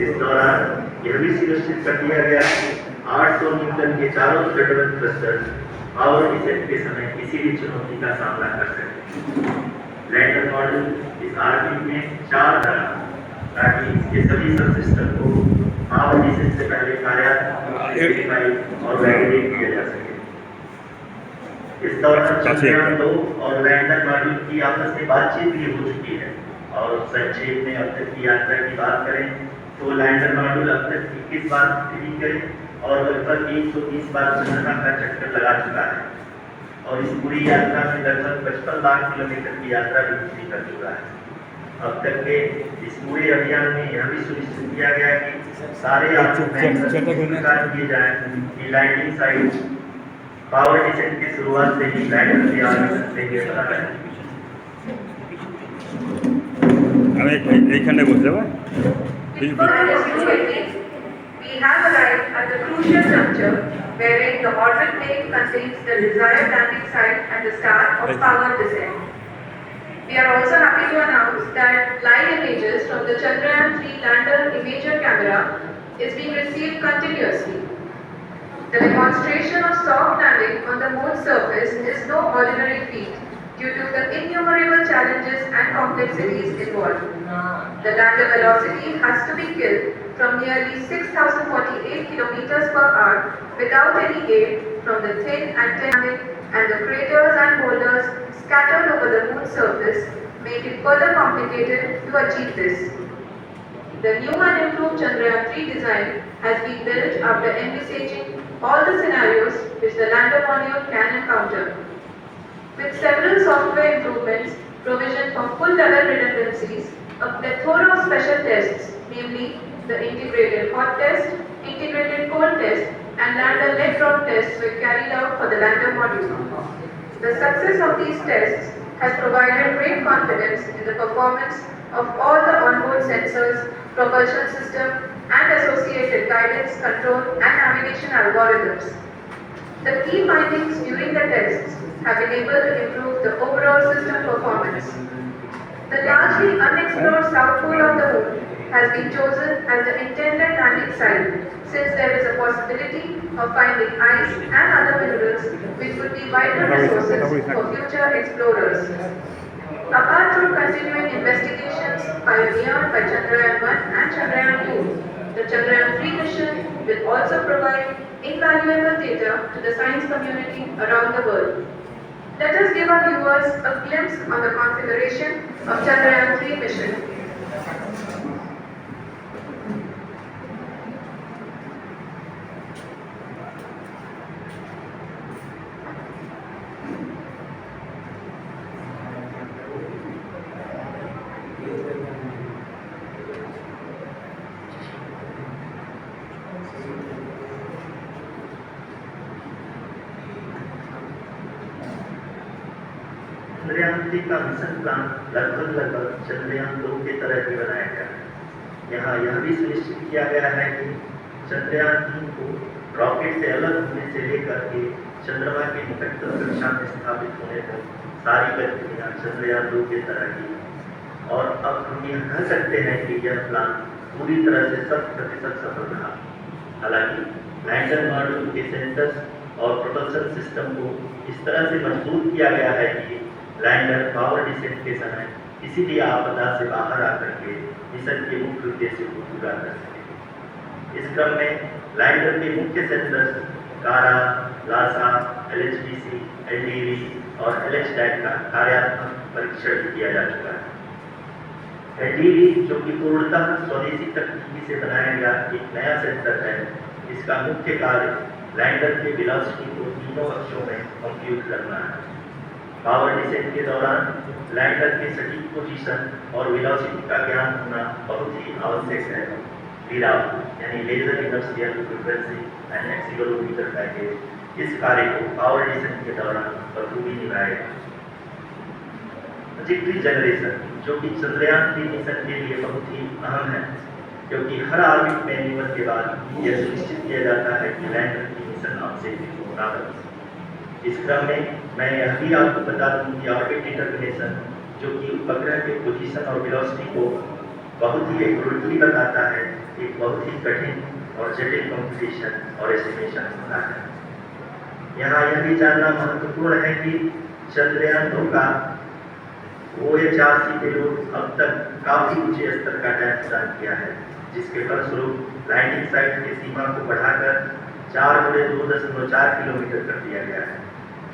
इस दौरान यह भी सुनिश्चित कर दिया गया कि 800 न्यूटन के चारों थ्रेडल थ्रस्टर्स पावर डिसेंट के समय किसी भी चुनौती का सामना कर सके। लैंडर मॉडल इस ऑर्बिट में 4 धरा ताकि इसके सभी सब सिस्टम को पावर डिसेंट से पहले कार्यात्मक वेरीफाई और वैलिडेट किया जा सके। इस दौरान चंद्रयान 2 और लैंडर मॉड्यूल की आपस में बातचीत भी हो चुकी है। और संक्षेप में अब तक की यात्रा की बात करें तो लैंडर मॉड्यूल अब तक 21 बार पृथ्वी के और लगभग 120 बार चंद्रमा का चक्कर लगा चुका है और इस पूरी यात्रा में लगभग 55 लाख किलोमीटर की यात्रा भी पूरी कर चुका है। अब तक के इस पूरे अभियान में यह भी सुनिश्चित किया गया कि सारे कार्य किए जाए कि लैंडिंग साइट पावर डिसेंट की शुरुआत से ही लैंडर के आगे से बना रहे। এইখানে বলতে হবে। We have arrived at the crucial juncture wherein the orbit plane contains the desired landing site and the start of power descent. We are also happy to announce that live images from the Chandrayan 3 lander imager camera is being received continuously. The demonstration of soft landing on the moon's surface is no ordinary feat due to the innumerable challenges and complexities involved. The lander velocity has to be killed from nearly 6,048 kilometers per hour without any aid from the thin antennae, and the craters and boulders scattered over the moon's surface make it further complicated to achieve this. The new and improved Chandrayan 3 design has been built after envisaging all the scenarios which the lander module can encounter. With several software improvements, provision for full level redundancies, a plethora of special tests, namely the integrated hot test, integrated cold test, and lander leg drop tests were carried out for the lander module. The success of these tests has provided great confidence in the performance of all the onboard sensors, propulsion system, and associated guidance, control, and navigation algorithms. The key findings during the tests have been able to improve the overall system performance. The largely unexplored south pole of the moon has been chosen as the intended landing site, since there is a possibility of finding ice and other minerals which would be vital resources for future explorers. Apart from continuing investigations pioneered by Chandrayan 1 and Chandrayan 2, the Chandrayan 3 mission will also provide invaluable data to the science community around the world. Let us give our viewers a glimpse on the configuration of Chandrayan 3 mission. Chandrayaan 3 का mission plan लगभग चंद्रयान 2 की तरह ही बनाया गया है। यहाँ यह भी सुनिश्चित किया गया है कि चंद्रयान 3 को रॉकेट से अलग होने से लेकर के चंद्रमा के निकटतम कक्षा में स्थापित होने तक सारी गतिविधियां चंद्रयान 2 की तरह ही। और अब हम यह कह सकते हैं कि यह प्लान पूरी तरह से 100% सफल रहा। हालांकि लैंडर मॉड्यूल के सेंसर्स और प्रोपल्शन सिस्टम को इस तरह से मजबूत किया गया है कि लैंडर पावर डिसेंट के समय किसी भी आपदा से बाहर आकर के मिशन के मुख्य उद्देश्य को पूरा कर सके। इस क्रम में लैंडर के मुख्य सेंसर्स कारा, लासा, LHDC, LDV और LHDAC का कार्यात्मक परीक्षण किया जा चुका है। LDV जो कि पूर्णतः स्वदेशी तकनीकी से बनाया गया एक नया सेंसर है, इसका मुख्य कार्य लैंडर के वेलोसिटी को तीनों अक्षों में कंप्यूट करना है। पावर डिसेंट के दौरान लैंडर के सटीक पोजीशन और वेलोसिटी का ज्ञान होना बहुत ही आवश्यक है। लीडार यानी laser inertial frequency and accelerometer package इस कार्य को पावर डिसेंट के दौरान बखूबी निभाएगा। ट्रैजेक्टरी जनरेशन जो कि चंद्रयान 3 मिशन के लिए बहुत ही अहम है, क्योंकि हर ऑर्बिट मैन्यूअल के बाद यह सुनिश्चित किया जाता है कि लैंडर की मिशन ऑब्जेक्टिव को प्राप्त। इस क्रम में मैं यह भी आपको बता दूं कि ऑर्बिट डिटरमिनेशन जो कि उपग्रह के पोजीशन और वेलोसिटी को बहुत ही एक रुचि बताता है, एक बहुत ही कठिन और जटिल कंपटीशन और एस्टिमेशन होता है। यहाँ यह भी जानना महत्वपूर्ण है कि चंद्रयान 2 का OHRC पेलोड अब तक काफी ऊंचे स्तर का टैंक प्रदान किया है, जिसके फलस्वरूप लैंडिंग साइट की सीमा को बढ़ाकर 4×2.4 किलोमीटर कर दिया गया है,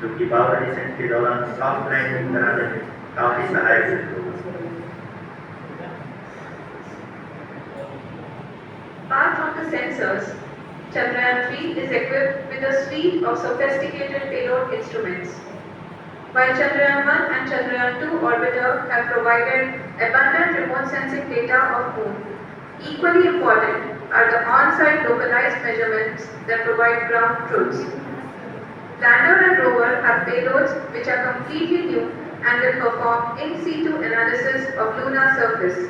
जो कि पावर डिसेंट के दौरान सॉफ्ट लैंडिंग कराने में काफी सहायक सिद्ध होगा। Apart from the sensors, Chandrayan 3 is equipped with a suite of sophisticated payload instruments. While Chandrayan 1 and Chandrayan 2 orbiter have provided abundant remote sensing data of Moon, equally important are the on-site localized measurements that provide ground truths. Lander and rover have payloads which are completely new and will perform in situ analysis of lunar surface.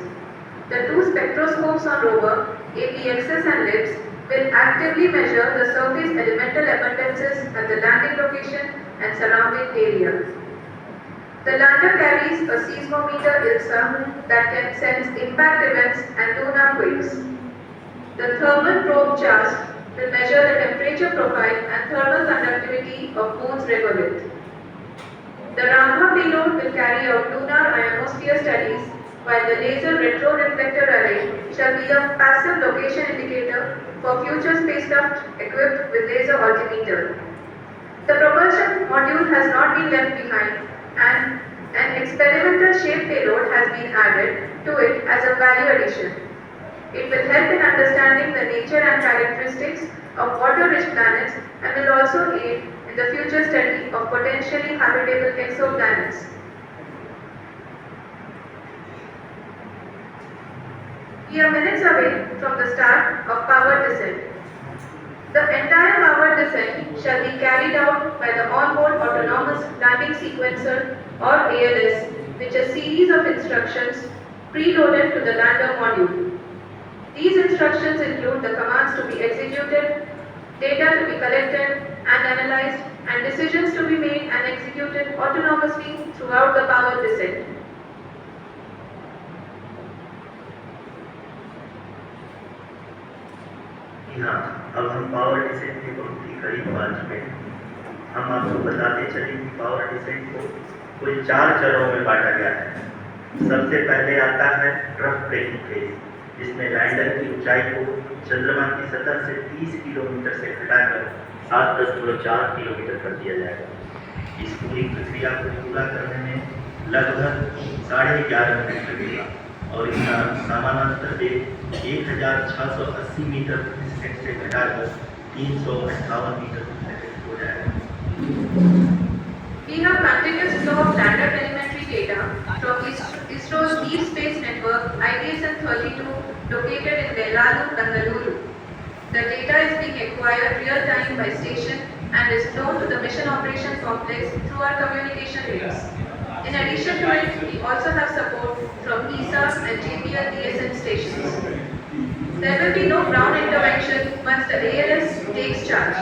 The two spectroscopes on rover, APXS and LIBS, will actively measure the surface elemental abundances at the landing location and surrounding area. The lander carries a seismometer ILSA that can sense impact events and lunar quakes. The thermal probe CHAST will measure the temperature profile and thermal conductivity of Moon's regolith. The Ramha payload will carry out lunar ionosphere studies, while the laser retroreflector array shall be a passive location indicator for future spacecraft equipped with laser altimeter. The propulsion module has not been left behind, and an experimental shape payload has been added to it as a value addition. It will help in understanding the nature and characteristics of water-rich planets and will also aid in the future study of potentially habitable exoplanets. We are minutes away from the start of powered descent. The entire powered descent shall be carried out by the onboard autonomous landing sequencer or ALS, which is a series of instructions preloaded to the lander module. These instructions include the commands to be executed, data to be collected and analyzed, and decisions to be made and executed autonomously throughout the powered descent. हाँ, अब हम power descent के बहुत ही करीब पहुंच चुके हैं। हम आपको बताते चले कि पावर डिसेंट को कुल 4 चरणों में बांटा गया है। सबसे पहले आता है रफ ब्रेकिंग फेज, जिसमें लैंडर की ऊंचाई को चंद्रमा की सतह से 30 किलोमीटर से घटाकर 7.4 किलोमीटर कर दिया जाएगा। इस पूरी प्रक्रिया को पूरा करने में लगभग 11.5 मिनट लगेगा और इसका समानांतर वेग 1680 मीटर प्रति सेकंड से घटाकर 358 मीटर प्रति सेकंड हो जाएगा। We have continuous flow of lander telemetry data from ISRO's Deep Space Network IDSN-32 located in Velalu, Bengaluru. The data is being acquired real-time by station and is flown to the Mission Operations Complex through our communication links. In addition to it, we also have support from ESA and JPL DSN stations. There will be no ground intervention once the ALS takes charge.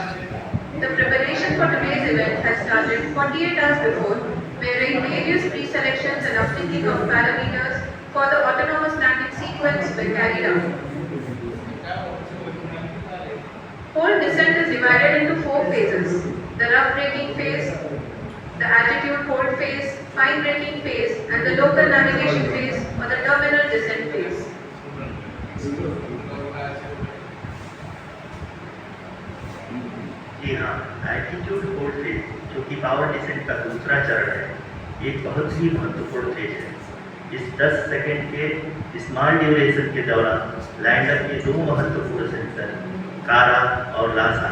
The preparation for today's event has started 48 hours before, wherein various pre-selections and uplinking of parameters for the autonomous landing sequence were carried out. Whole descent is divided into 4 phases: the rough braking phase, the altitude hold phase, fine braking phase, and the local navigation phase or the terminal descent phase. जी हाँ, altitude hold phase, जो कि power descent का दूसरा चरण है, एक बहुत ही महत्वपूर्ण फेज है। इस 10 सेकंड के स्मॉल ड्यूरेशन के दौरान लैंडर के 2 महत्वपूर्ण सेंसर कारा और लासा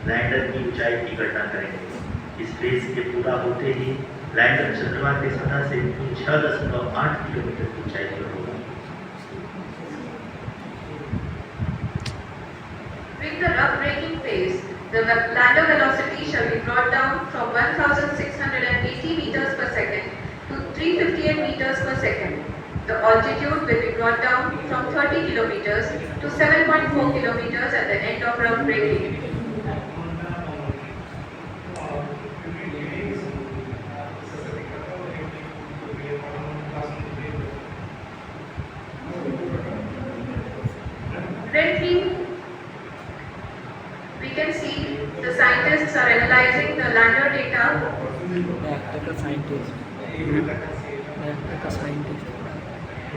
लैंडर की ऊंचाई की गणना करेंगे। इस फेज के पूरा होते ही लैंडर चंद्रमा के सतह से 6.8 किलोमीटर की ऊंचाई पर होगा। With the rough braking phase, the lander velocity shall be brought down from 1,680 meters per second to 358 meters per second. The altitude will be brought down from 30 kilometers to 7.4 kilometers at the end of rough braking. Currently, we can see the scientists are analyzing the lander data.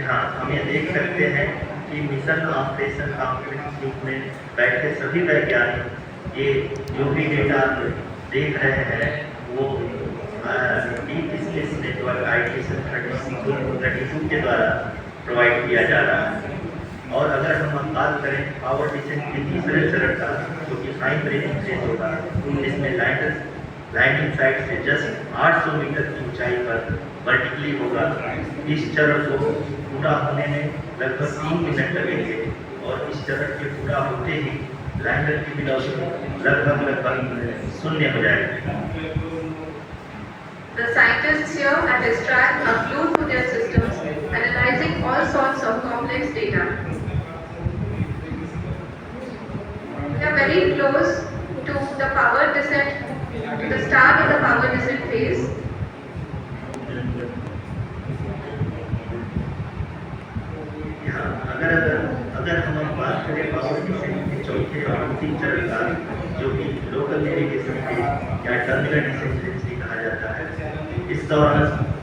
हाँ, हम ये देख सकते हैं कि mission operation conference group में बैठे सभी वैज्ञानिक ये जो भी डेटा देख रहे हैं वो डीप स्पेस नेटवर्क ISRO 32 के द्वारा प्रोवाइड किया जा रहा है। और अगर हम बात करें पावर डिसेंट के तीसरे चरण का, जो कि फाइन ब्रेकिंग फेज होगा, जिसमें लैंडिंग साइट से जस्ट 800 मीटर की ऊंचाई पर वर्टिकली होगा। इस चरण को पूरा होने में लगभग 3 मिनट लगेंगे और इस चरण के पूरा होते ही लैंडर की वेलोसिटी लगभग 0 हो जाएगी। The scientists here at ISRO are glued to their systems, analyzing all sorts of complex data. We are very close to the power descent, to the start of the power descent phase. अगर हम बात करें power descent के चौथे और अंतिम चरण का, जो कि लोकल नेविगेशन फेज या टर्मिनल डिसेंट फेज भी कहा जाता है, इस दौरान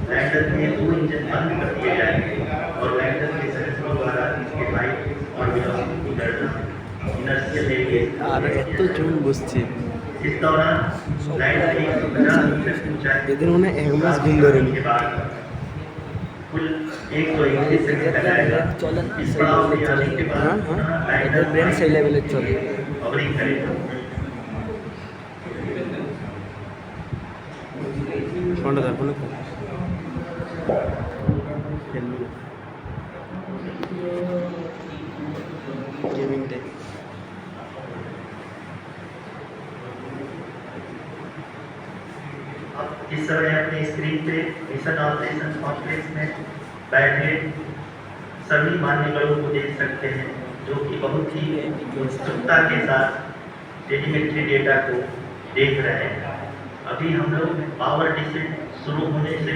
लैंडर में 2 इंजन बंद कर दिए जाएंगे और लैंडर के सेंसरों द्वारा इसके हाइट और वेलोसिटी की गणना इनर्शियल लेंगे। इस दौरान लैंडर 150 मीटर की ऊंचाई के बाद कुल 131 सेकंड लगाएगा। इस पड़ाव से आने के बाद लैंडर ब्रेन सही लेवल पे चलेगा, ऑपरेट करेगा। इस समय अपने स्क्रीन पे मिशन ऑपरेशन कॉम्प्लेक्स में बैठे सभी मान्यवरों को देख सकते हैं, जो कि बहुत ही उत्सुकता के साथ टेलीमेट्री डेटा को देख रहे हैं। अभी हम लोग पावर डिसेंट शुरू होने से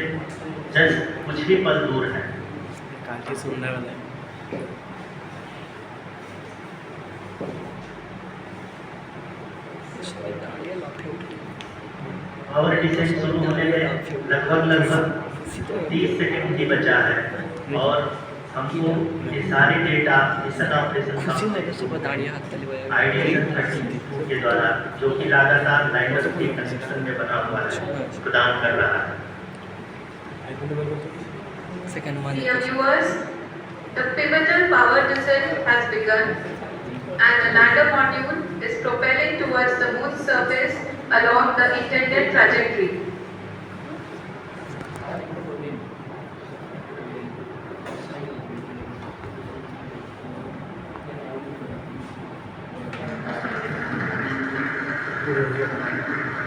जस्ट कुछ ही पल दूर हैं। पावर डिसेंट शुरू होने में लगभग 30 सेकंड ही बचा है और हमको ये सारे डेटा मिशन ऑपरेशन के द्वारा, जो कि लगातार लैंडर के कनेक्शन में बना हुआ है, प्रदान कर रहा है। Dear viewers, the pivotal power descent has begun and the lander module is propelling towards the moon's surface along the intended trajectory.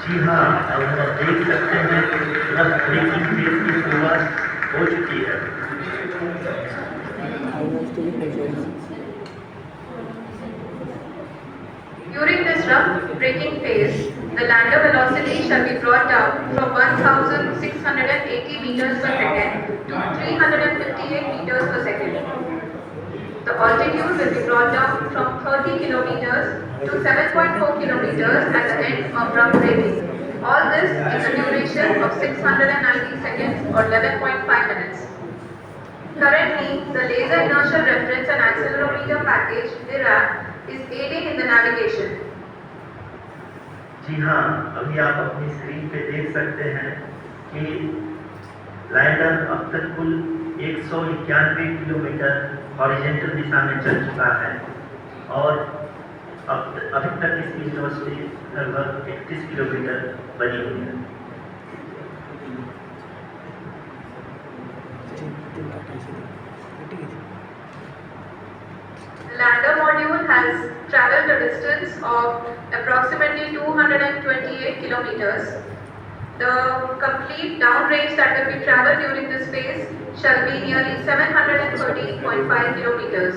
जी हाँ, अब हम देख सकते हैं बस ब्रेकिंग फेज की शुरुआत हो चुकी है। During this rough braking phase, the lander velocity shall be brought down from 1,680 meters per second to 358 meters per second. The altitude will be brought down from 30 kilometers to 7.4 kilometers at the end of rough braking. All this in a duration of 690 seconds or 11.5 minutes. Currently, the laser inertial reference and accelerometer package (LIRAP) is aiding in the navigation. जी हाँ, अभी आप अपनी screen पे देख सकते हैं कि lander अब तक कुल 191 किलोमीटर हॉरिजॉन्टल दिशा में चल चुका है और अभी तक इसकी वेलोसिटी लगभग 31 किलोमीटर बनी हुई है। The lander module has traveled a distance of approximately 228 kilometers. The complete downrange that will be traveled during this phase shall be nearly 713.5 kilometers.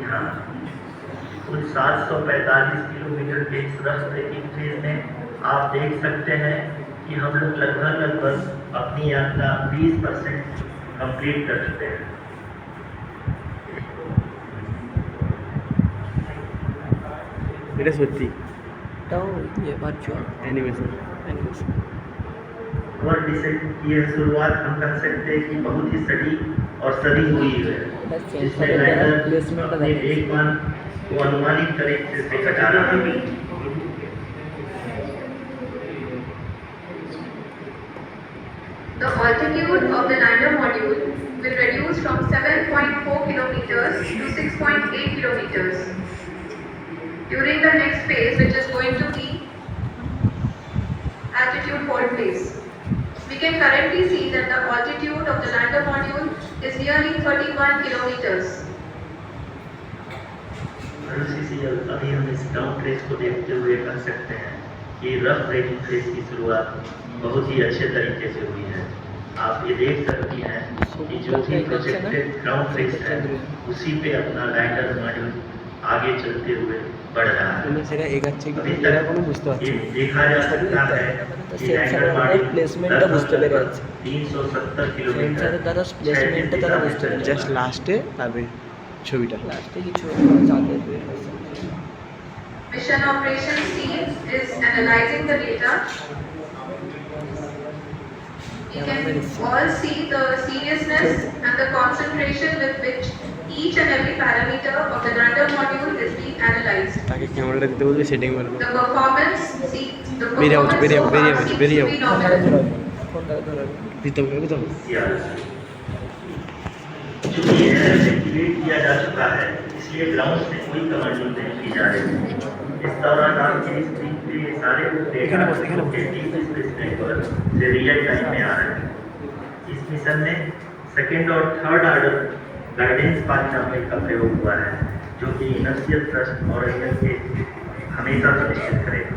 यहाँ कुल 745 किलोमीटर के इस रफ ब्रेकिंग फेज में आप देख सकते हैं कि हम लोग लगभग अपनी यात्रा 20% कंप्लीट कर चुके हैं। এটা সত্যি এটাও ইয়ে ভার্চুয়াল অ্যানিমেশন। और डिसेंट की यह शुरुआत हम कर सकते हैं कि बहुत ही सटीक और सदी हुई है, जिसमें लैंडर अपने वेगमान को अनुमानित तरीके से घटा रहा है। The altitude of the lander module will reduce from 7.4 kilometers to 6.8 kilometers. During the next phase, which is going to be altitude hold phase, we can currently see that the altitude of the lander module is nearly 31 kilometers. अभी हम इस ground trace को देखते हुए कह सकते हैं कि रफ ब्रेकिंग फेज की शुरुआत बहुत ही अच्छे तरीके से हुई है। आप ये देख सकती हैं कि जो भी प्रोजेक्टेड ग्राउंड ट्रेस है उसी पे अपना लैंडर मॉड्यूल आगे चलते हुए बढ़ रहा है। সেটা এগাচ্ছে কি अभी এরা तक কোনো বুঝতে পারছে ये না। देखा जा सकता है कि लैंडर मॉड्यूल প্লেসমেন্টটা বুঝতে পেরে যাচ্ছে 370 किलोमीटर সেন্সারের দ্বারা প্লেসমেন্টটা তারা বুঝতে পেরে জাস্ট লাস্টে পাবে ছবিটা। লাস্টে কিছু চাঁদে বের হয়েছে। Mission operations team is analyzing the data. You can all see the seriousness and the concentration with which each and every parameter of the lander module is being analyzed. তাকে ক্যামেরাটা দিতে বলবে সেটিং মারবে। The performance বেরিয়ে যাও, so বেরিয়ে যাও, far বেরিয়ে যাও, seems বেরিয়ে to যাও। be normal. ফোনটাকে ধরে দিতে হবে দিতে হবে। चूंकि एरर एक्टिवेट किया जा चुका है, इसलिए ग्राउंड से कोई कमांड नहीं की जा रही है। इस दौरान आपकी स्क्रीन पे ये सारे डेटा डीप स्पेस नेटवर्क से रियल टाइम में आ रहे हैं। इस मिशन में सेकेंड और थर्ड ऑर्डर गाइडेंस पॉलिनॉमियल का प्रयोग हुआ है, जो कि इनर्शियल थ्रस्ट और एंगल के हमेशा सुनिश्चित करेगा।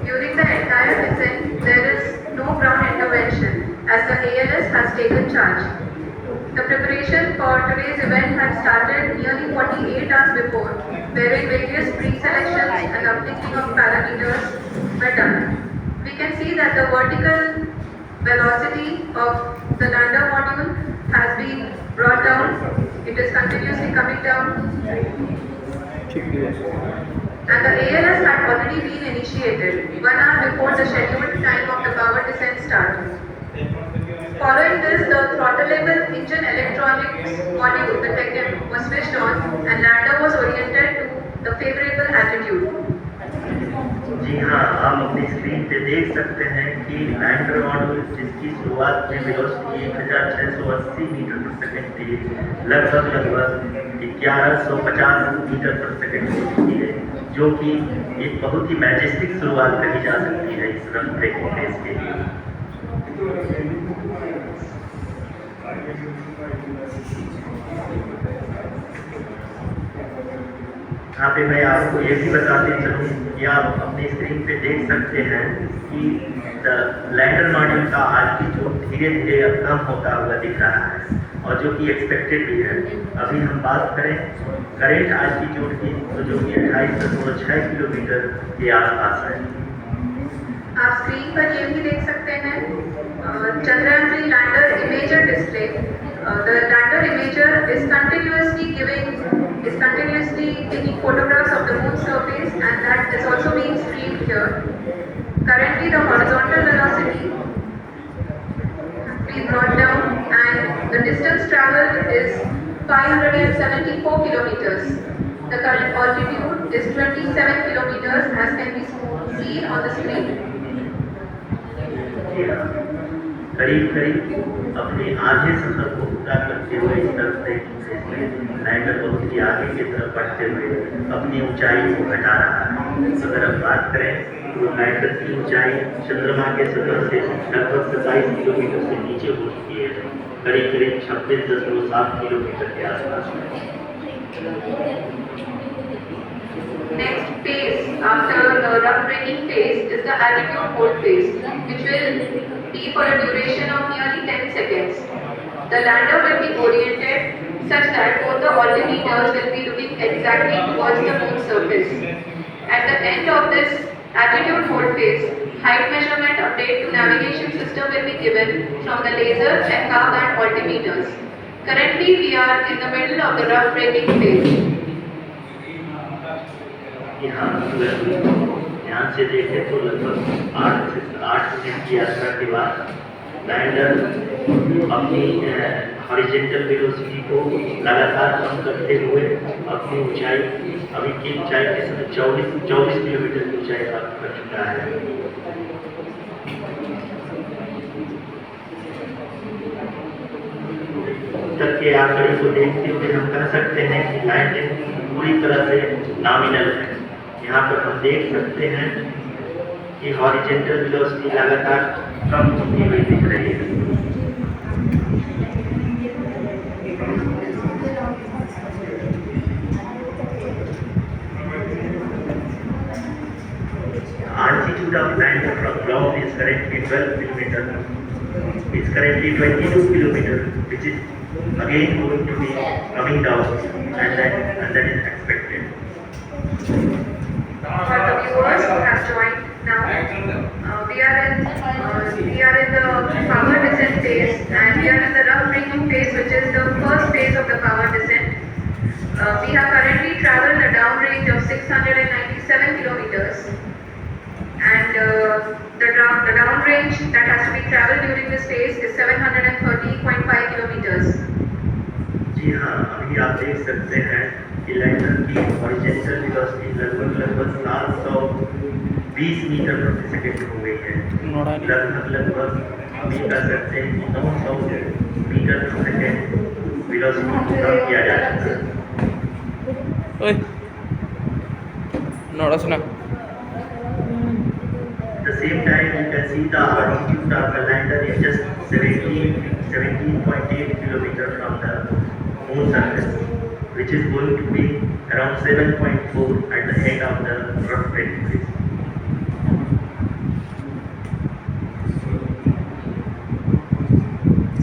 During the entire descent, there is no ground intervention as the ALS has taken charge. The preparation for today's event had started nearly 48 hours before, wherein various pre-selections and uplinking of parameters were done. We can see that the vertical velocity of the lander module has been brought down. It is continuously coming down. And the ALS had already been initiated 1 hour before the scheduled time of the power descent start. Following this, the throttleable engine electronics module, the TECM, was switched on and lander was oriented to the favorable altitude. जी हाँ, आप अपनी screen पे देख सकते हैं कि lander module जिसकी शुरुआत में वेलोसिटी 1680 मीटर पर सेकंड थी, लगभग 1150 मीटर पर सेकंड हो चुकी है, जो कि एक बहुत ही मैजेस्टिक शुरुआत कही जा सकती है इस रफ ब्रेकिंग फेज के लिए। यहाँ पे मैं आपको ये भी बताते चलूँ कि आप अपनी स्क्रीन पे देख सकते हैं कि लैंडर मॉड्यूल का आल्टीट्यूड धीरे धीरे कम होता हुआ दिख रहा है, और जो कि एक्सपेक्टेड भी है। अभी हम बात करें करेंट आल्टीट्यूड की, तो जो कि 28.6 किलोमीटर के आसपास है। आप स्क्रीन पर ये भी देख सकते हैं Chandrayan lander imager display. The lander imager is continuously taking photographs of the moon surface, and that is also being streamed here. Currently, the horizontal velocity has been brought down, and the distance traveled is 574 kilometers. The current altitude is 27 kilometers, as can be seen on the screen. करीब करीब अपने आधे सफर को पूरा करते हुए इस तरफ से लैंडर बहुत ही आगे की तरफ बढ़ते हुए अपनी ऊंचाई को घटा रहा है। अगर हम बात करें तो लैंडर की ऊंचाई चंद्रमा के सतह से लगभग 27 किलोमीटर से नीचे हो चुकी है, करीब करीब 26.7 किलोमीटर के आसपास। Next phase after the rough braking phase is the altitude hold phase, which will be for a duration of nearly 10 seconds. The lander will be oriented such that both the altimeters will be looking exactly towards the moon surface. At the end of this altitude hold phase, height measurement update to navigation system will be given from the laser and car band altimeters. Currently, we are in the middle of the rough braking phase. यहाँ ध्यान से देखें तो लगभग 8 दिन की यात्रा के बाद लैंडर अपनी हॉरिजॉन्टल वेलोसिटी को लगातार कम करते हुए अपनी ऊंचाई अभी की ऊंचाई के समय 24 किलोमीटर की ऊंचाई प्राप्त कर चुका है। तक के आंकड़े को देखते हुए हम कह सकते हैं कि लैंडिंग पूरी तरह से नॉमिनल है। यहाँ पर हम देख सकते हैं कि हॉरिजॉन्टल वेलोसिटी लगातार कम होती हुई दिख रही है। Altitude of lander from ground is currently 12 kilometer. It's currently 22 kilometer, which is again going to be coming down, and that is expected. For the viewers who have joined now, we are in the power descent phase, and we are in the rough braking phase, which is the first phase of the power descent. We have currently traveled a downrange of 697 kilometers, and the downrange that has to be traveled during this phase is 730.5 kilometers. जी हाँ, अभी आप देख सकते हैं कि lander की horizontal velocity लगभग 720 metre प्रति सेकंड हो गई है। लगभग हम ये कह सकते हैं कि 900 मीटर प्रति सेकंड वेलोसिटी को कम किया जा चुका है। At the same time, you can see the altitude of the lander is just 17.8 kilometers from the moon surface, which is going to be around 7.4 at the end of the rough braking phase.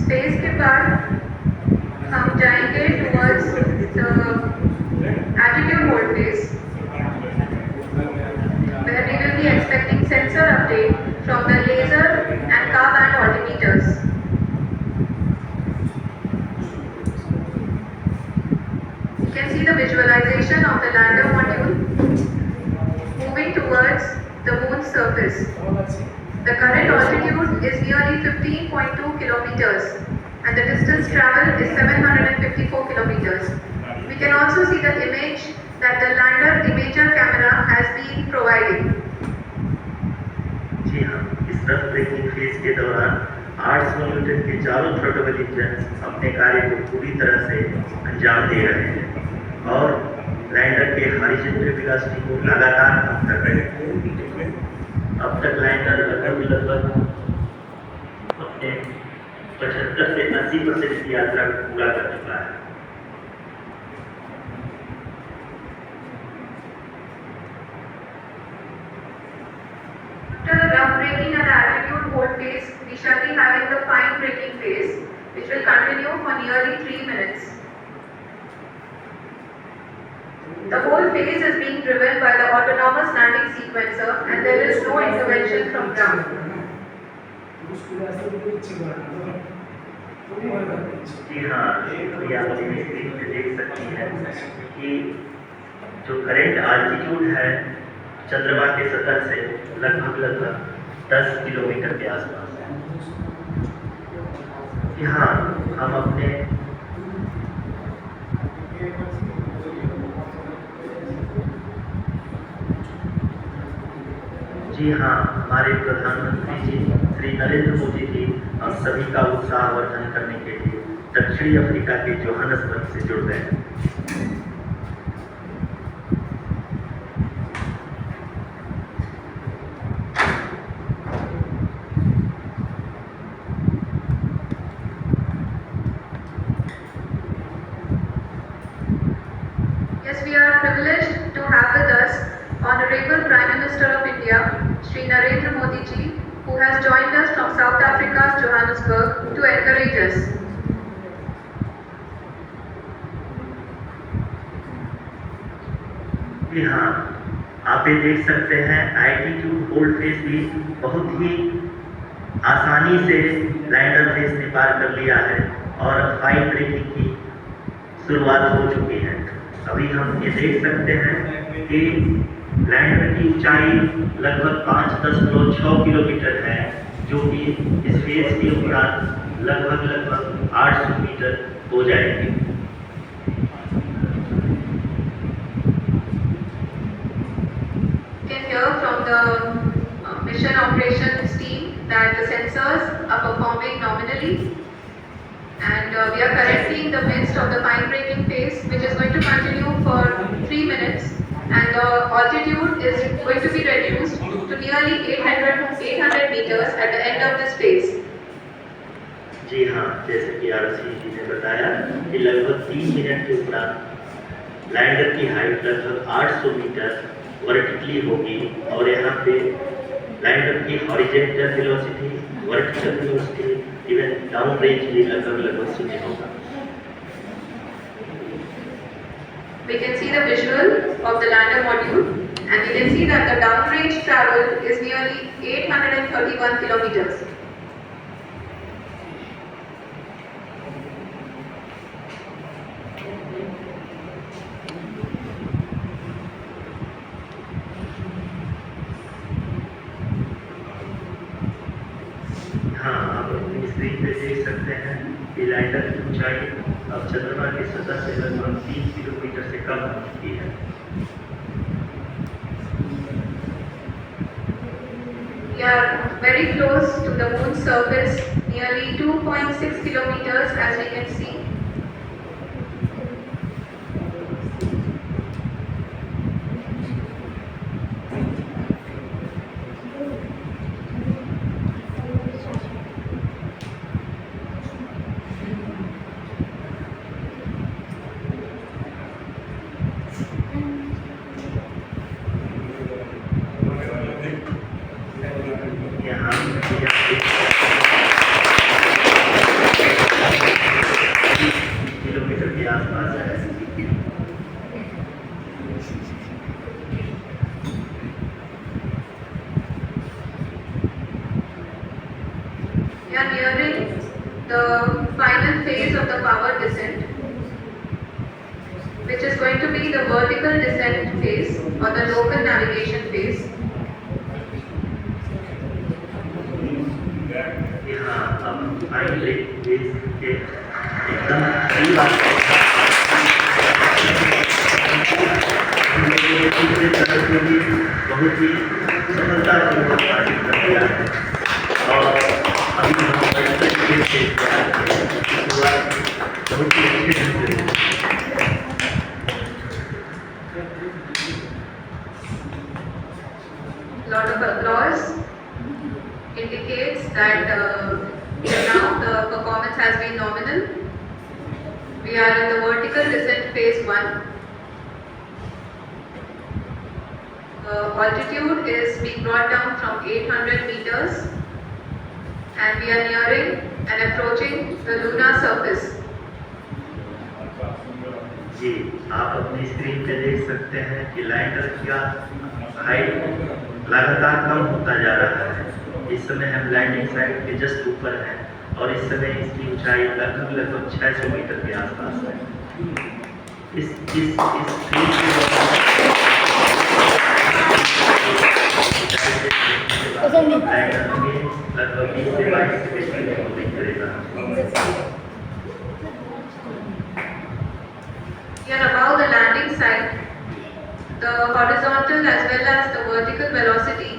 Space के बाद हम जाएंगे towards the attitude hold phase, where we will be expecting sensor update from the laser and car band altimeters. You can see the visualization of the lander module moving towards the moon's surface. The current altitude is nearly 15.2 kilometers, and the distance traveled is 754 kilometers. We can also see the image that the lander imager camera has been provided. जी हाँ, इस rough breaking phase के दौरान 800 Newton के चारों throttle engine अपने कार्य को पूरी तरह से अंजाम दे रहे हैं और लैंडर के हॉरिजॉन्टल वेलोसिटी को लगातार कम कर रहे हैं। अब तक लैंडर लगभग अपने 75 से 80% की यात्रा को पूरा कर चुका है। After the rough braking and the altitude hold phase, we shall be having the fine braking phase, which will continue for nearly 3 minutes. The whole phase is being driven by the autonomous landing sequencer, and there is no intervention from ground. जी हाँ, अभी आप अपनी screen पे देख सकती हैं कि जो करेंट आल्टीट्यूड है चंद्रमा के सतह से लगभग 10 किलोमीटर के आसपास है। यहाँ हम अपने जी हाँ, हमारे प्रधानमंत्री जी श्री नरेंद्र मोदी जी हम सभी का उत्साहवर्धन करने के लिए दक्षिणी अफ्रीका के जोहान्सबर्ग से जुड़ गए हैं। Yes, we are privileged to have with us Honorable Prime Minister of India, Shri Narendra Modi ji, who has joined us from South Africa's Johannesburg to encourage us. जी हाँ, आप ये देख सकते हैं आल्टीट्यूड होल्ड फेज भी बहुत ही आसानी से लैंडर फेज ने पार कर लिया है और फाइन ब्रेकिंग की शुरुआत हो चुकी है। अभी हम ये देख सकते हैं कि लैंडर की ऊंचाई लगभग 5.6 किलोमीटर है, जो कि इस फेज के उपरांत लगभग 800 मीटर हो जाएगी। You can hear from the mission operations team that the sensors are performing nominally, and we are currently in the midst of the fine braking phase, which is going to continue for 3 minutes, and the altitude is going to be reduced to nearly 800 meters at the end of this phase. जी हाँ, जैसे कि RC जी ने बताया कि लगभग 3 minute के उपरांत lander की हाइट लगभग 800 मीटर वर्टिकली होगी और यहाँ पे लैंडर की horizontal velocity, vertical velocity, even down range भी लगभग 0 होगा। We can see the visual of the lander module, and we can see that the downrange travel is nearly 831 kilometers. हाँ, आप अपनी स्क्रीन पे देख सकते हैं कि लैंडर की ऊंचाई अब चंद्रमा की सतह से लगभग 3 किलोमीटर से कम हो चुकी है। We are very close to the moon's surface, nearly 2.6 kilometers, as we can see. यहाँ किलोमीटर के आसपास है। We are nearing the final phase of the power descent, which is going to be the vertical descent phase or the local navigation phase. यहाँ अब fine breaking phase के एकदम करीब आ गए हैं। दूसरे तरफ को भी बहुत ही सफलतापूर्वक पारित कर दिया है और अभी हम वर्टिकल फेज से शुरुआत बहुत ही अच्छे ढंग से हुई। Lot of applause indicates that now the performance has been nominal. We are in the vertical descent phase 1. The altitude is being brought down from 800 meters, and we are nearing and approaching the lunar surface. जी, आप अपनी screen पे देख सकते हैं कि lander का height लगातार कम होता जा रहा है। इस समय हम लैंडिंग साइट के जस्ट ऊपर हैं और इस समय इसकी ऊंचाई लगभग 600 मीटर के आसपास है। इस फेज के लैंडर में लगभग 20 से 22 सेकंड की होल्डिंग करेगा। We are above the landing site. The horizontal as well as the vertical velocity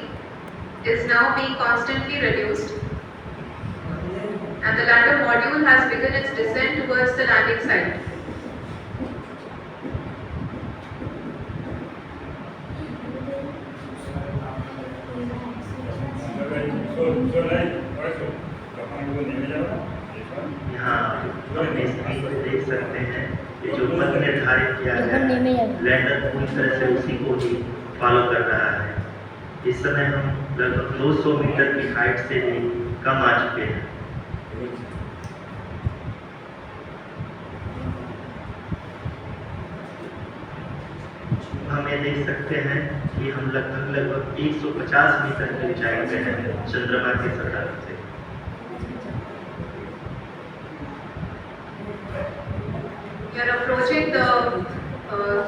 is now being constantly reduced, and the lander module has begun its descent towards the landing site. यहाँ अपनी screen पर देख सकते हैं कि जो पथ निर्धारित किया गया है, लैंडर पूरी तरह से उसी को ही फॉलो कर रहा है। इस समय हम लगभग 200 मीटर की हाइट से भी कम आ चुके हैं। हम ये देख सकते हैं कि हम लगभग 150 मीटर की ऊंचाई पे हैं चंद्रमा के सतह से। We are approaching the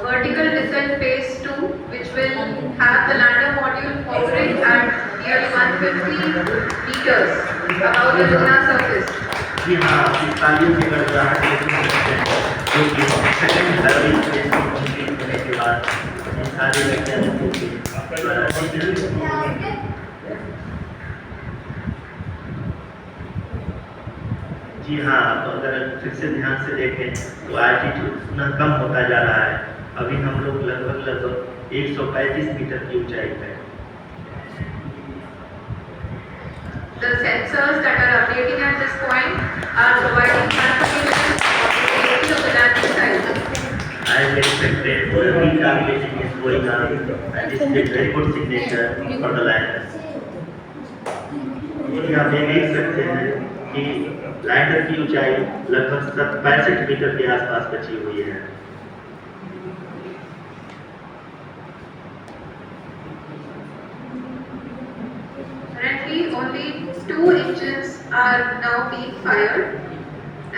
vertical descent phase 2, which will have the lander module hovering at nearly 150 meters above the lunar surface. जी हाँ, इस कार्यों की गड़बड़ाहट देखने सकते हैं, जो कि सेकंड हैवी फेज को कंप्लीट होने के बाद इन सारे वैज्ञानिकों के द्वारा की गई। जी हाँ, तो अगर फिर से ध्यान से देखें तो एल्टीट्यूड पुनः कम होता जा रहा है। अभी हम लोग लगभग 135 मीटर की ऊंचाई पे हैं। The sensors that are updating at this point are providing confirmation of the safety of the landing site. As expected, the recalculating is going on and this is a very good signature for the lander. यहाँ पे देख सकते हैं कि lander की ऊंचाई लगभग 65 metre के आसपास बची हुई है। Currently, only 2 engines are now being fired,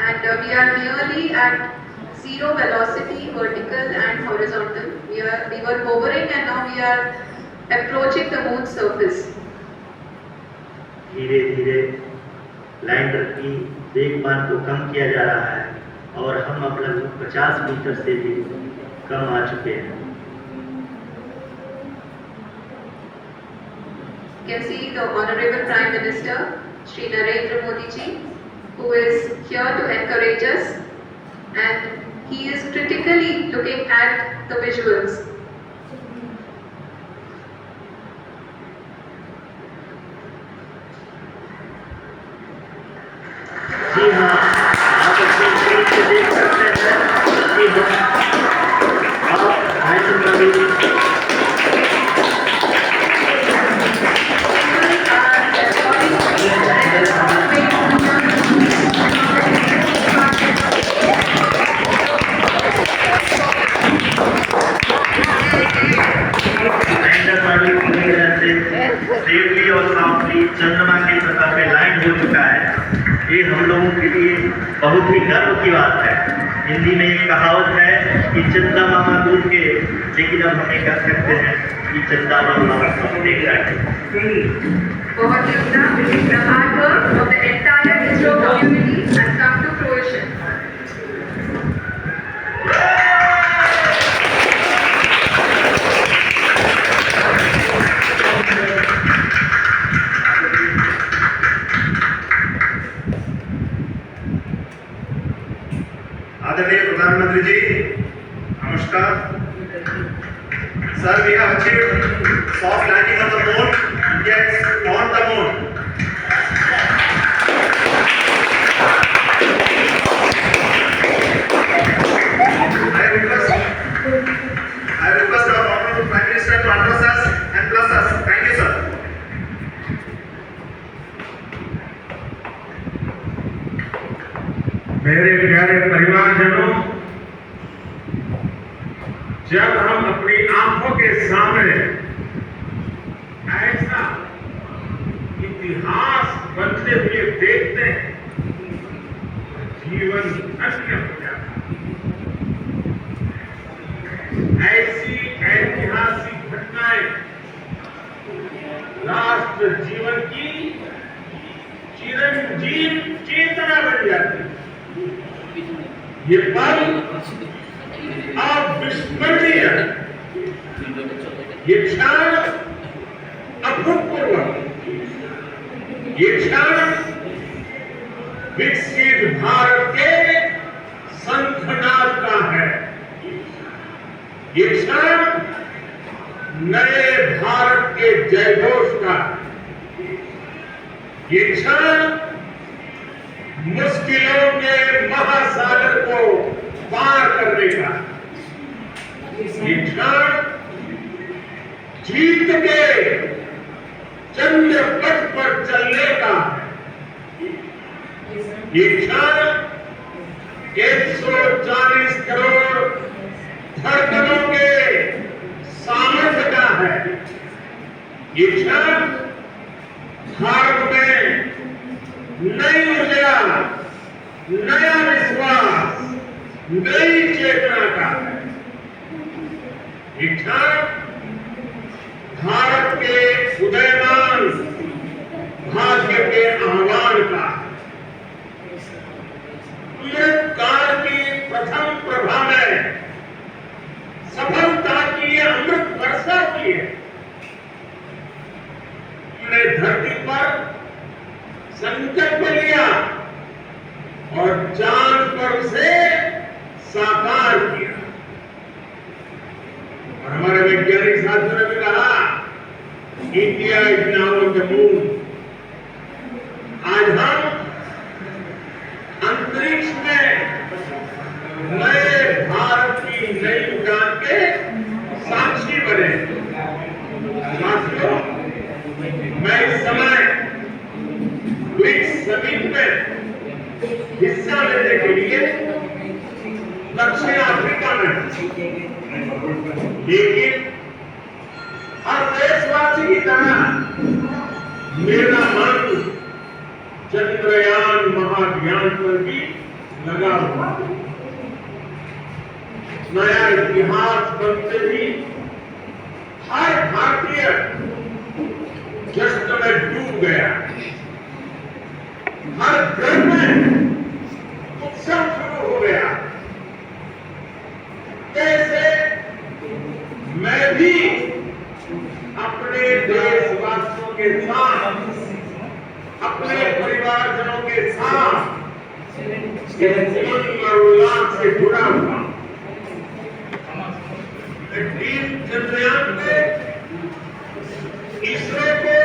and we are nearly at zero velocity, vertical and horizontal. We were hovering, and now we are approaching the moon's surface. धीरे धीरे लैंडर की वेगमान को कम किया जा रहा है और हम अब लगभग 50 मीटर से भी कम आ चुके हैं। You can see the Honorable Prime Minister, Shri Narendra Modi ji, who is here to encourage us, and he is critically looking at the visuals. जी हाँ, आप अपनी स्क्रीन से देख सकते हैं कि सेफली और सॉफ्टली चंद्रमा की सतह पे लैंड हो चुका है। ये हम लोगों के लिए बहुत ही गर्व की बात है। हिंदी में एक कहावत है कि चंदा मामा दूर के, लेकिन अब हमें कह सकते हैं कि चंदा मामा देख रहा है। बहुत ही उत्तम। The hard work of the entire ISRO community has come to fruition. आदरणीय प्रधानमंत्री जी, नमस्कार। Sir, we have achieved soft landing on the moon. India is on the moon. I request our honorable Prime Minister to address us and bless us. Thank you, sir. मेरे प्यारे परिवारजनों, जब हम अपनी आंखों के सामने ऐसा इतिहास बनते हुए देखते हैं, जीवन धन्य हो जाता है। ऐसी ऐतिहासिक घटनाएं राष्ट्र जीवन की चिरंजीव चेतना बन जाती है। ये पल अविस्मरणीय, ये क्षण अभूतपूर्व, ये क्षण विकसित भारत के शंखनाद का है। ये क्षण नए भारत के जयघोष का, ये क्षण मुश्किलों के महासागर को पार करने का, ये क्षण जीत के चंद्र पथ पर चलने का, ये क्षण 140 करोड़ धड़कनों के ये क्षण भारत में नई ऊर्जा, नया विश्वास, नई चेतना का है। ये क्षण भारत के उदयमान भाग्य के आह्वान का है। अमृत काल की प्रथम प्रभा में सफलता की ये अमृत वर्षा की है। हमने धरती पर संकल्प लिया और चांद पर उसे साकार किया। और हमारे वैज्ञानिक साथियों ने भी कहा, India is now on the moon. आज हम अंतरिक्ष में नए भारत की नई उड़ान के साक्षी बने। साथियों, मैं इस समय ब्रिक्स समिट में हिस्सा लेने के लिए दक्षिण अफ्रीका में, लेकिन हर देशवासी की तरह मेरा मन चंद्रयान महाअभियान पर भी लगा हुआ। नया इतिहास बनते ही हर भारतीय जश्न में डूब गया। हर घर में उत्सव शुरू हो गया। कैसे मैं भी अपने देशवासियों के साथ, अपने परिवारजनों के साथ और उल्लास से जुड़ा हुआ। टीम चंद्रयान को, इसरो को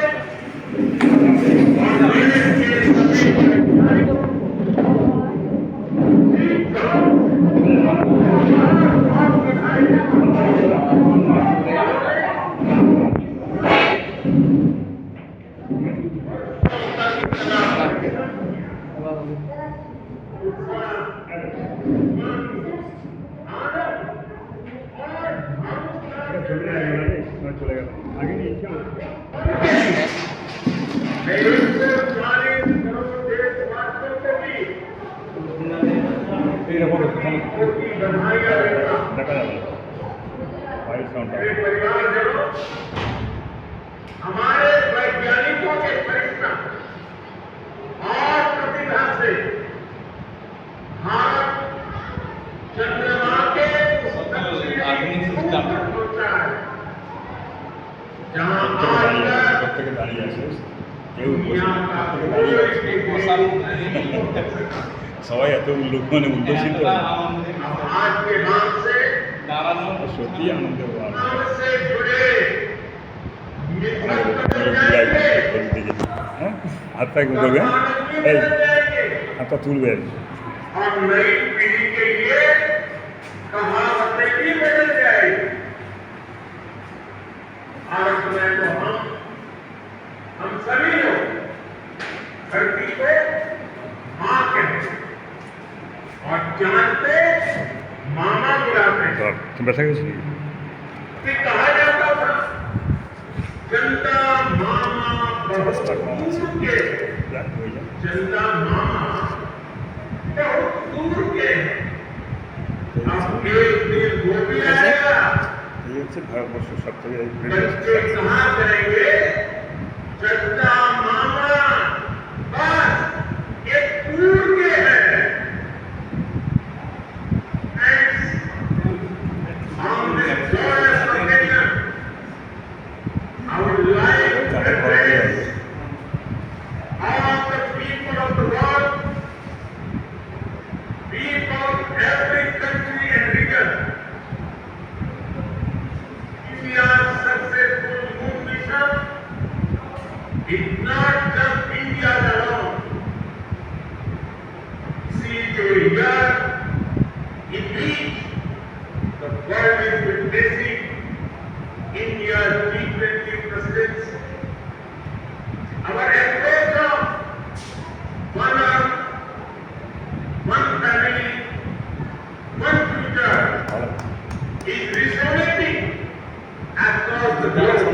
और देश के सभी वैज्ञानिकों हमारे वैज्ञानिकों के परिश्रम और प्रतिभा से भारत चंद्रमा के पहुंचा है, जहां সবাই এত মানে উল্লসিত आज के नाम से সত্যি আনন্দ से जुड़े হ্যাঁ হাতটা করবে এই হাতটা তুলবে और नई पीढ़ी के लिए कहावतें भी बदल जाएगी। भारत में तो हम सभी लोग धरती को मां कहते हैं और चांद पे मामा बुलाते हैं। तुम बैठा गए कि कहा जाता था चंदा मामा बहुत दूर के, चंदा मामा बहुत दूर के। अब एक दिन वो भी आएगा, ये হচ্ছে ভারতবর্ষ সব থেকে बच्चे कहाँ जाएंगे? चंदा मामा बस एक दूर के है। On this joyous occasion, I would like to address all the people of the world, people of every country and region. India's successful moon mission is not just India's alone. See to here, in each the world is witnessing India's G20 presidents. Our approach of one earth, one family, one future is resonating across the globe.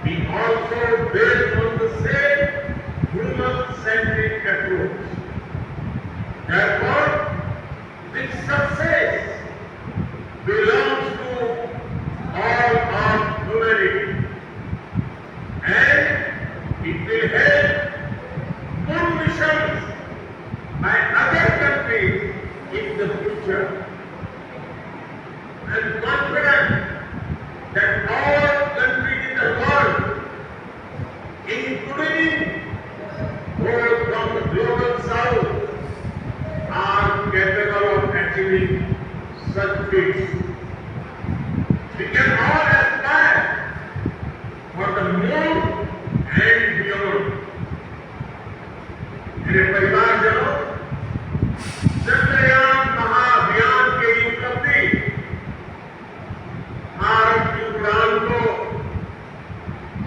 be also based on the same human-centric approach. Therefore, this success belongs to all of humanity, and it will help good missions by other countries in the future. I am confident that all countries in the world, including those from the global south, are capable of achieving such feats. We can all aspire for the moon and beyond. मेरे परिवारजनों, चंद्रयान महाअभियान की उपलब्धि भारत की उड़ान को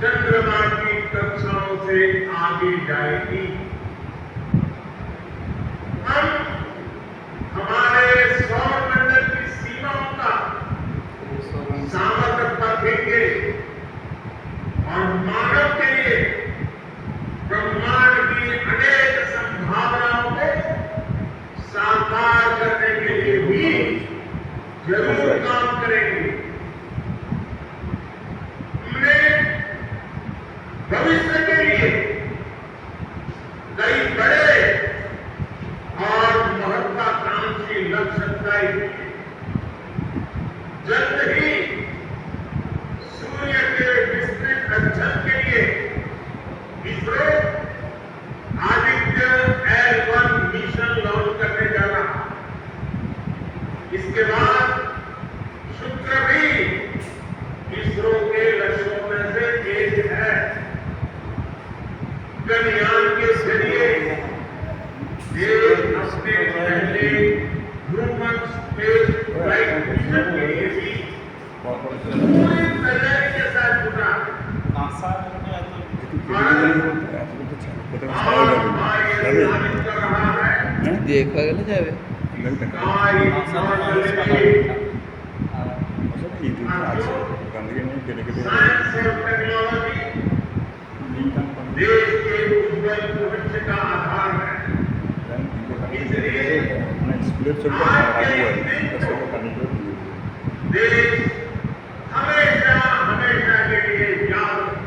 चंद्रमा की कक्षाओं से आगे जाएगी। हम हमारे सौरमंडल की सीमाओं का सामर्थ्य बढ़ाएंगे और मानव के लिए ब्रह्मांड की अनेक संभावनाओं को साकार करने के लिए भी जरूर काम करेंगे। हमने भविष्य के लिए कई बड़े और महत्वाकांक्षी लक्ष्य तय किए। जल्द ही सूर्य के विस्तृत अध्ययन के लिए ISRO Aditya L1 mission launch करने जा रहा। इसके बाद शुक्र भी ISRO के लक्ष्यों में से एक है। गगनयान के जरिए देश अपने पहले ह्यूमन स्पेस फ्लाइट मिशन के लिए भी पूरी तैयारी के साथ जुटा। देखा गया जावे साइंस और टेक्नोलॉजी देश के उज्जवल भविष्य का आधार है। इसलिए देश हमेशा हमेशा के लिए याद रखे।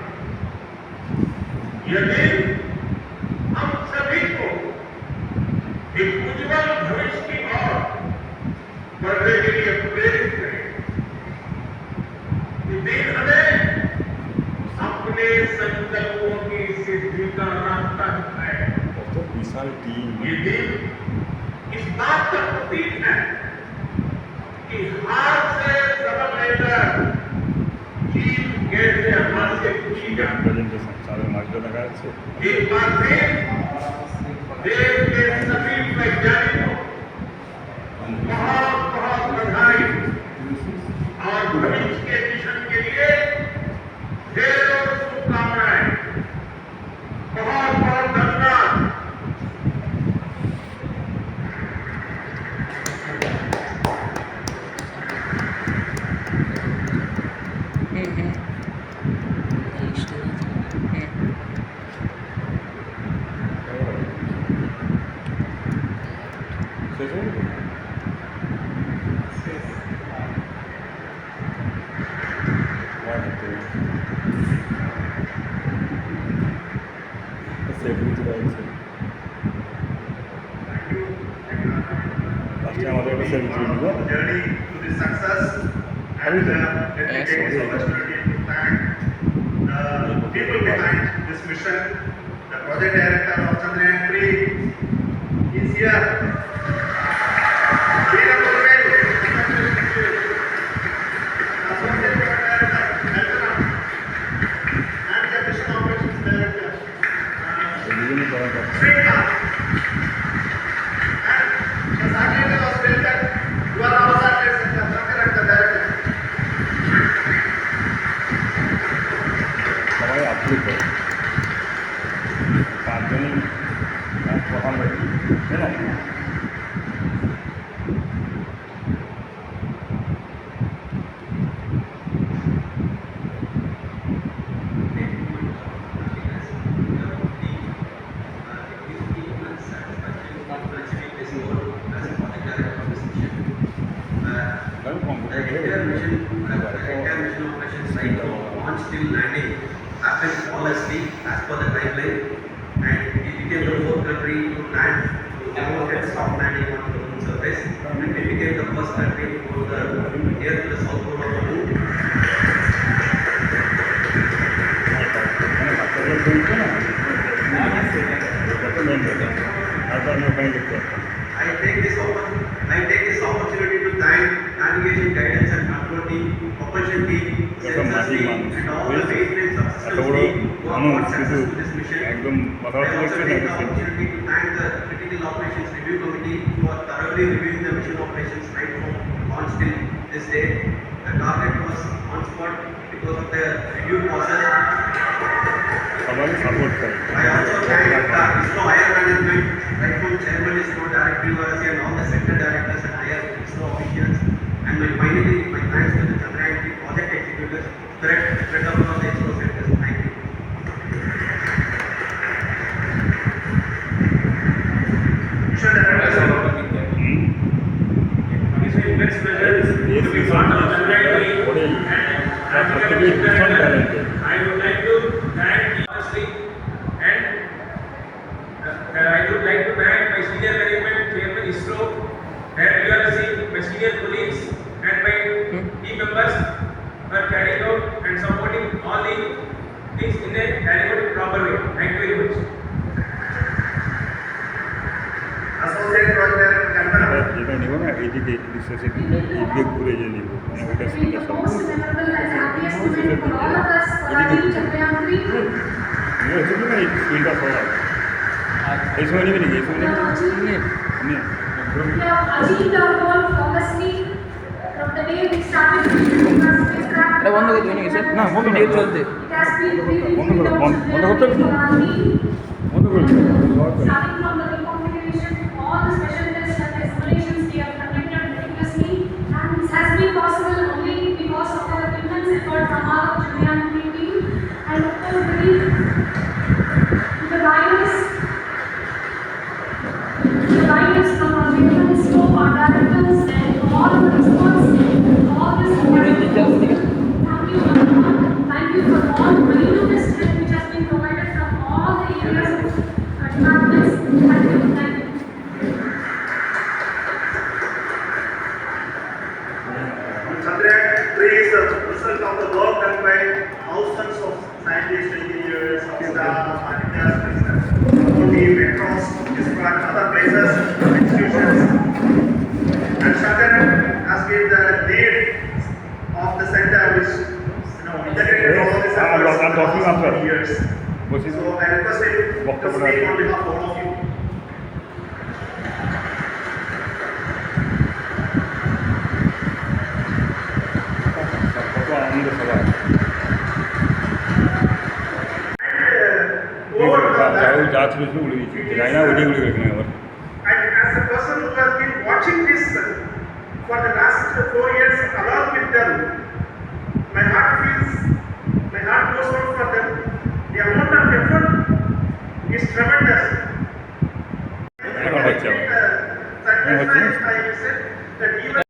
यह दिन हम सभी को एक उज्जवल भविष्य की ओर बढ़ने के लिए प्रेरित करे। ये दिन हमें अपने संकल्पों की सिद्धि का रास्ता दिखाए। ये दिन इस बात का प्रतीक है कि हार से सबक लेकर जीत कैसे हासिल की जाए। एक बार फिर देश के सभी वैज्ञानिकों बहुत बहुत बधाई और भविष्य के मिशन के लिए ढेरों शुभकामनाएं। बहुत बहुत धन्यवाद। Journey to the success and let me take this opportunity to thank the people behind this mission. The project director of Chandrayan 3 is here. And the mission operations director, Suryakanti. And the Sergeant of Welcome. You are our Sergeant Director. সবাই আপ্লুত পাঁচজনই প্রথম তাই না? soft landing on the moon surface, and we became the first country to go to the air to the south pole of the moon. I take this opportunity to thank navigation guidance and control team, propulsion team, sensors team, and all the maintenance subsystems team who have brought success to this mission. I also take the opportunity to thank the Critical Operations Review Committee for thoroughly reviewing the mission operations right from launch till this day. The target was on spot because of the review process. I also thank the ISRO higher management, right from Chairman ISRO, Director URC, and all the sector directors and higher ISRO officials. And finally, my thanks to the Chandrayan team project executors, spread out all the ISRO centers. Thank you. Mission Director, it's my immense pleasure to be part of Chandrayan team. I would like to thank you honestly, and I would like to thank my senior management, Chairman ISRO, and URC, my senior colleagues, and my team members for carrying out and supporting all the things in a adequate proper way. Thank you very much. Associate Project Director Dantan. The most memorable and happiest moment for all of us for having Chandrayan 3. We have achieved our goal flawlessly from the day we started building our spacecraft. It has been really challenging for our team. Starting from the reconfiguration, all the special tests and simulations we have conducted meticulously, and this has been possible only because of our immense effort from our Chandrayan 3 team, and of course the guidance from our Chairman ISRO, our directors, and all the experts, all this thank you everyone. Thank you for all the voluminous strength which has been provided from all the areas of departments. Thank you. Chandrayan 3 is the result of the work done by thousands of scientists, engineers, staff, architects, across ISRO and other places, institutions. And Chandrayan has been the lead of the center which integrated all these efforts for the last 20 years. So I request him to speak on behalf of all of you. And as a person who has been watching this for the last 4 years along with them, my heart goes out for them. The amount of effort is tremendous. I said that even